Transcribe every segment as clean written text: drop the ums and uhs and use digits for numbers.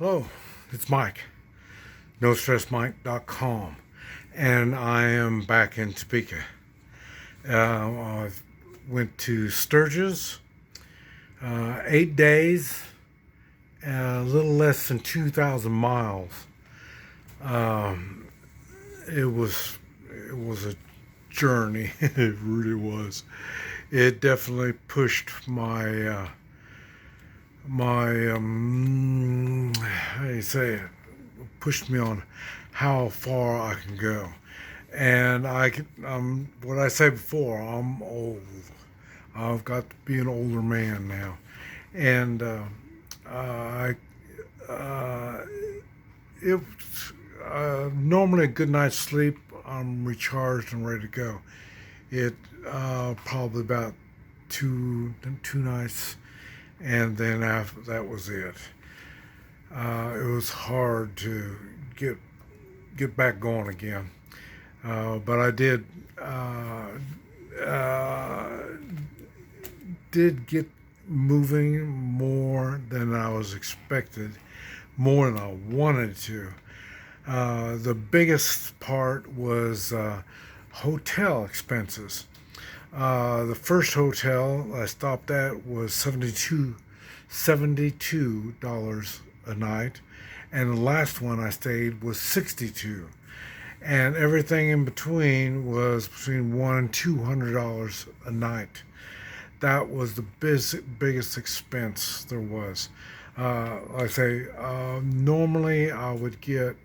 Hello, it's Mike, NoStressMike.com, and I am back in Topeka. I went to Sturgis, 8 days, a little less than 2,000 miles. Um, it was a journey. It really was. It definitely pushed my how do you say it? Pushed me on how far I can go. And what I said before, I'm old. I've got to be an older man now. And I, it normally a good night's sleep, I'm recharged and ready to go. It probably about two nights, and then after that was it. It was hard to get back going again, but I did get moving more than I was expected, more than I wanted to. The biggest part was hotel expenses. The first hotel I stopped at was $72 a night, and the last one I stayed was 62, and everything in between was between $100 and $200 a night. That was the biggest expense there was. Like I say, normally I would get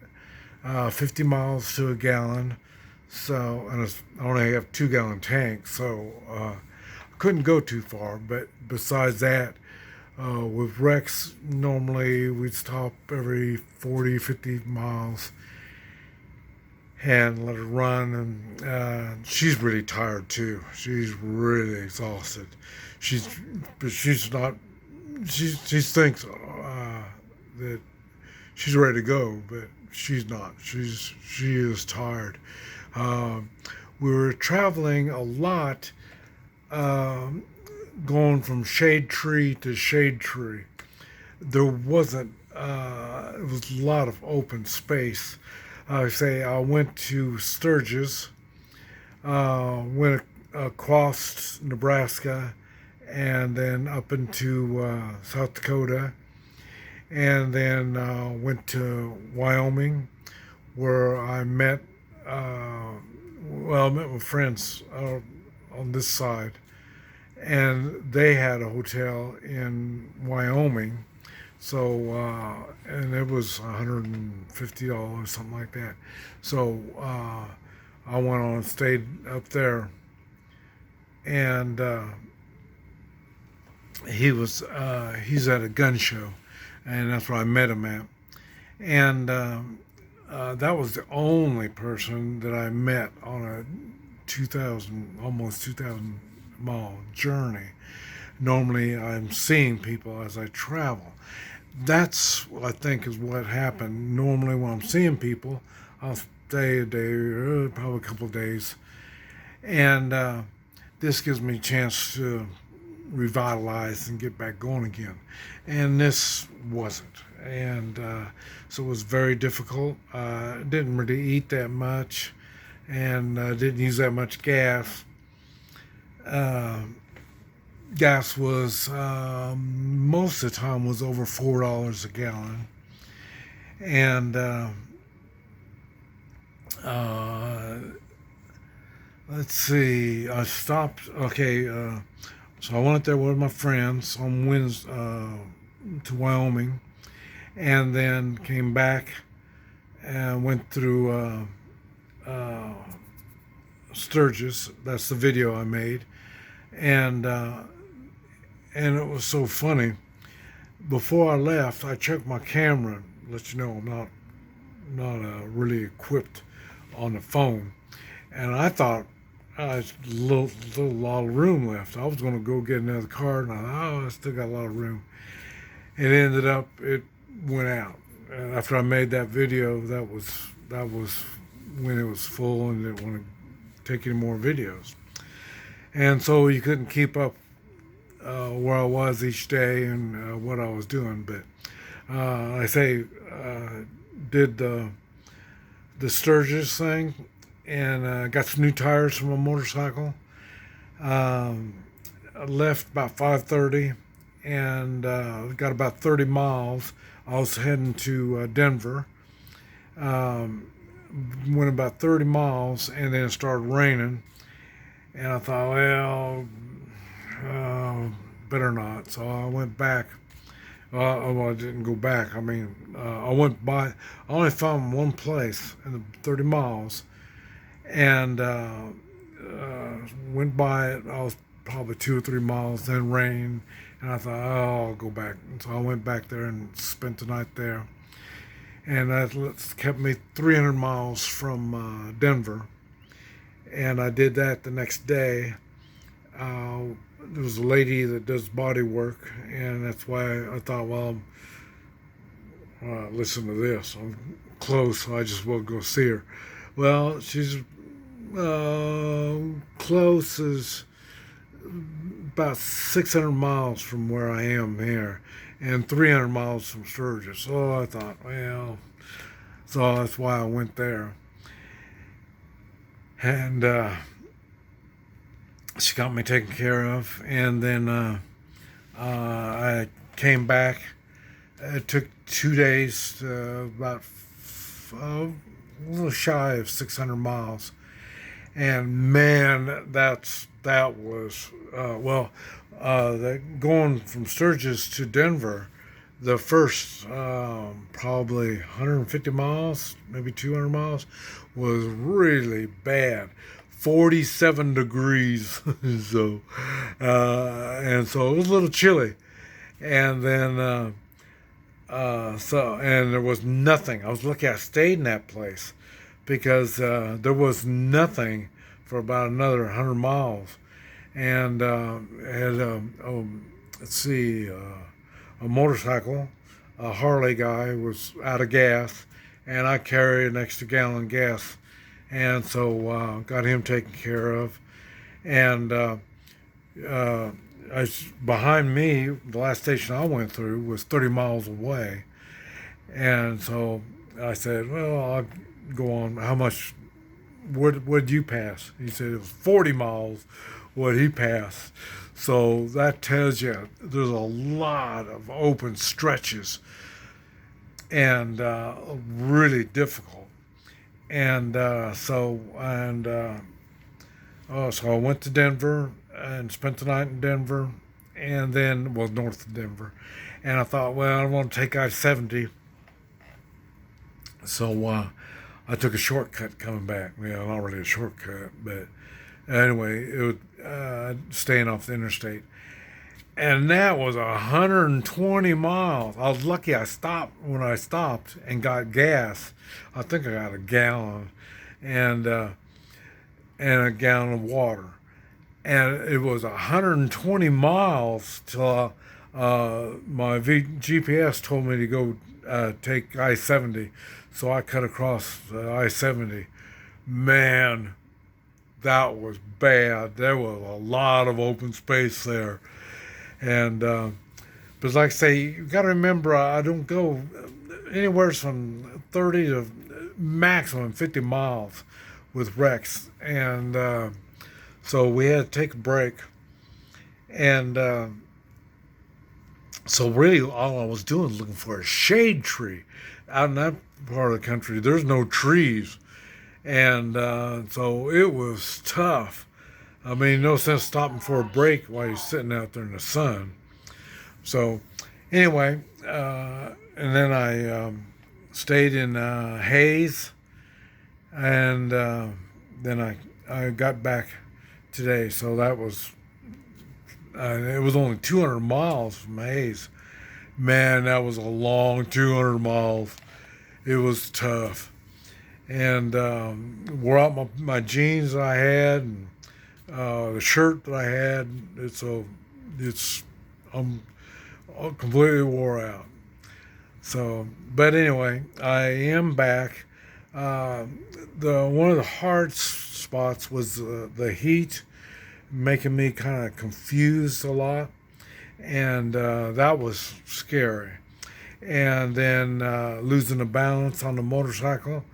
50 miles to a gallon. So, and I only have 2 gallon tanks, so I couldn't go too far. But besides that, with Rex, normally we'd stop every 40, 50 miles and let her run. And she's really tired too. She's really exhausted. But she's not. She thinks that she's ready to go, but she's not. She is tired. We were traveling a lot, going from shade tree to shade tree. There wasn't. It was a lot of open space. I went to Sturgis, went across Nebraska, and then up into South Dakota, and then went to Wyoming, where I met. I met with friends on this side, and they had a hotel in Wyoming. So, and it was $150, something like that. So, I went on and stayed up there, and he's at a gun show, and that's where I met him at. And that was the only person that I met on a almost 2,000 mile journey. Normally, I'm seeing people as I travel. That's what I think is what happened. Normally, when I'm seeing people, I'll stay a day, probably a couple of days, and this gives me a chance to revitalize and get back going again. And this wasn't. And so it was very difficult. Didn't really eat that much, and didn't use that much gas. Uh, Gas was most of the time was over $4 a gallon, and uh, let's see. I stopped. Okay, so I went there with my friends on Wednesday to Wyoming, and then came back and went through Sturgis. That's the video I made, and it was so funny. Before I left, I checked my camera. Let you know I'm not really equipped on the phone, and I thought I had a lot of room left. I was going to go get another car, and I thought, I still got a lot of room. It ended up it went out. And after I made that video, that was when it was full and didn't want to take any more videos. And so you couldn't keep up where I was each day and what I was doing. But I say did the Sturgis thing, and got some new tires from a motorcycle. Um, I left about 5:30, and got about 30 miles. I was heading to Denver. Um, Went about 30 miles, and then it started raining. And I thought, well, uh, better not. So I went back. Well, I didn't go back. I mean, I went by. I only found one place in the 30 miles, and went by it. I was probably 2 or 3 miles. Then rain, and I thought, oh, I'll go back. And so I went back there and spent the night there. And that kept me 300 miles from Denver. And I did that the next day. There was a lady that does body work, and that's why I thought, well, listen to this. I'm close, so I just will go see her. Well, she's close as about 600 miles from where I am here, and 300 miles from Sturgis. So I thought, well, so that's why I went there. And she got me taken care of, and then I came back. It took 2 days, about a little shy of 600 miles, and man, that was going from Sturgis to Denver. The first probably 150 miles, maybe 200 miles, was really bad. 47 degrees, so and so it was a little chilly, and then and there was nothing. I was lucky I stayed in that place because there was nothing for about another 100 miles, and had let's see, a motorcycle, a Harley guy was out of gas, and I carried an extra gallon gas, and so got him taken care of, and behind me, the last station I went through was 30 miles away, and so I said, well, I'll go on. How much would you pass? He said it was 40 miles what he passed. So that tells you there's a lot of open stretches, and really difficult. And so I went to Denver and spent the night in Denver, and then north of Denver. And I thought, well, I want to take I-70, so I took a shortcut coming back. Well, not really a shortcut, but anyway, it was staying off the interstate. And that was 120 miles. I was lucky I stopped when I stopped and got gas. I think I got a gallon and a gallon of water. And it was 120 miles till my GPS told me to go take I-70. So I cut across I-70. Man, that was bad. There was a lot of open space there. And but like I say, you got to remember, I don't go anywhere from 30 to maximum 50 miles with wrecks, and so we had to take a break. And so really, all I was doing was looking for a shade tree. Out in that part of the country, there's no trees, and so it was tough. I mean, no sense stopping for a break while you're sitting out there in the sun. So, anyway, and then I stayed in Hayes, and then I got back today. So that was it was only 200 miles from Hayes. Man, that was a long 200 miles. It was tough, and wore out my jeans that I had, and the shirt that I had. It's completely wore out. So, but anyway, I am back. The one of the hard spots was the heat, making me kind of confused a lot, and that was scary. and then losing the balance on the motorcycle.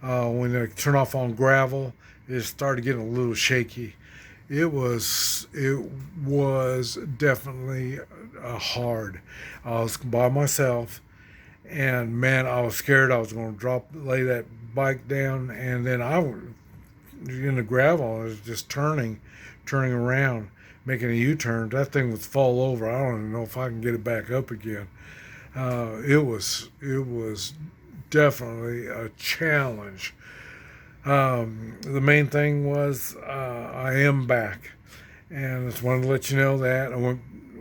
When they turn off on gravel, it started getting a little shaky. It was definitely hard. I was by myself, and man, I was scared I was going to lay that bike down, and then in the gravel. I was just turning around, making a U-turn. That thing would fall over. I don't even know if I can get it back up again. It was definitely a challenge. The main thing was I am back, and I just wanted to let you know that I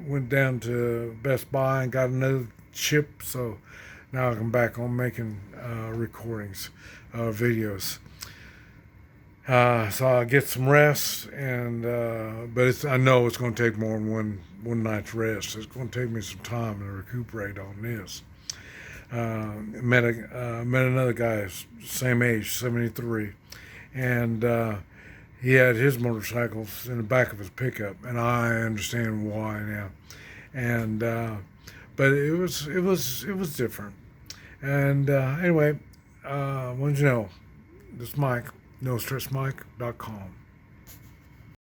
went down to Best Buy and got another chip, so now I'm back on making recordings, videos. So I'll get some rest, and but I know it's going to take more than one night's rest. It's going to take me some time to recuperate on this. Met another guy, same age, 73, and he had his motorcycles in the back of his pickup, and I understand why now. And but it was different. And anyway, wanted you to know, this Mike, NoStressMike.com.